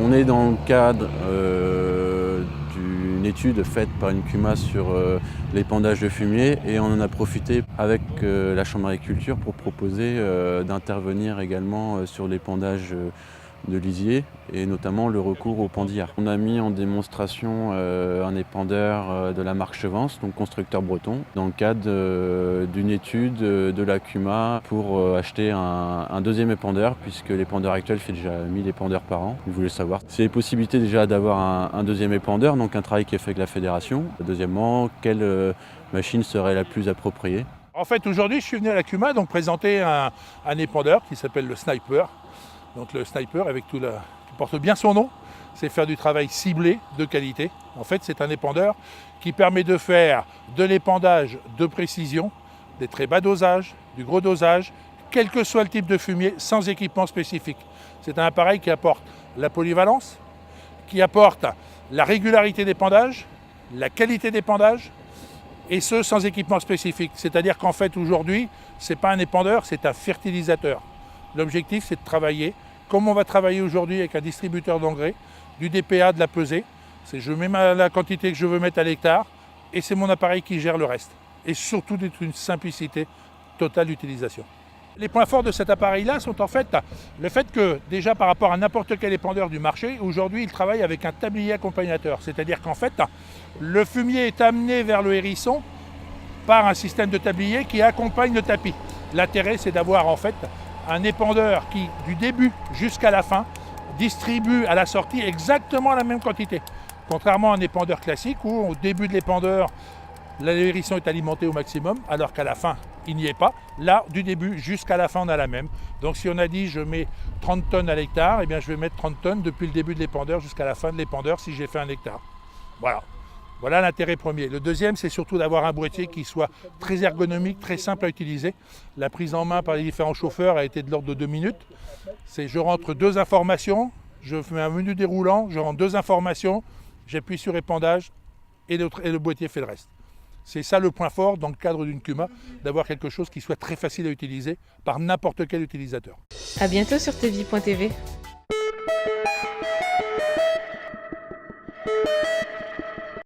On est dans le cadre d'une étude faite par une CUMA sur l'épandage de fumier et on en a profité avec la Chambre d'agriculture pour proposer d'intervenir également sur l'épandage de lisier et notamment le recours au pendillard. On a mis en démonstration un épandeur de la marque Chevance, donc constructeur breton, dans le cadre d'une étude de la CUMA pour acheter un deuxième épandeur, puisque l'épandeur actuel fait déjà 1000 épandeurs par an. Ils voulaient savoir s'il y a possibilité déjà d'avoir un deuxième épandeur, donc un travail qui est fait avec la fédération. Deuxièmement, quelle machine serait la plus appropriée. En fait, aujourd'hui, je suis venu à la CUMA donc présenter un épandeur qui s'appelle le Sniper. Donc le Sniper, qui porte bien son nom, c'est faire du travail ciblé de qualité. En fait, c'est un épandeur qui permet de faire de l'épandage de précision, des très bas dosages, du gros dosage, quel que soit le type de fumier, sans équipement spécifique. C'est un appareil qui apporte la polyvalence, qui apporte la régularité d'épandage, la qualité d'épandage, et ce sans équipement spécifique. C'est-à-dire qu'en fait, aujourd'hui, ce n'est pas un épandeur, c'est un fertilisateur. L'objectif, c'est de travailler comme on va travailler aujourd'hui avec un distributeur d'engrais, du DPA, de la pesée. Je mets la quantité que je veux mettre à l'hectare et c'est mon appareil qui gère le reste. Et surtout d'une simplicité totale d'utilisation. Les points forts de cet appareil-là sont en fait le fait que, déjà par rapport à n'importe quel épandeur du marché, aujourd'hui il travaille avec un tablier accompagnateur. C'est-à-dire qu'en fait, le fumier est amené vers le hérisson par un système de tablier qui accompagne le tapis. L'intérêt, c'est d'avoir en fait un épandeur qui, du début jusqu'à la fin, distribue à la sortie exactement la même quantité. Contrairement à un épandeur classique où au début de l'épandeur, l'hérisson est alimenté au maximum, alors qu'à la fin, il n'y est pas. Là, du début jusqu'à la fin, on a la même. Donc si on a dit je mets 30 tonnes à l'hectare, eh bien je vais mettre 30 tonnes depuis le début de l'épandeur jusqu'à la fin de l'épandeur si j'ai fait 1 hectare. Voilà l'intérêt premier. Le deuxième, c'est surtout d'avoir un boîtier qui soit très ergonomique, très simple à utiliser. La prise en main par les différents chauffeurs a été de l'ordre de 2 minutes. Je rentre 2 informations, je fais un menu déroulant, je rentre 2 informations, j'appuie sur épandage et le boîtier fait le reste. C'est ça le point fort dans le cadre d'une CUMA, d'avoir quelque chose qui soit très facile à utiliser par n'importe quel utilisateur. À bientôt sur tvie.tv.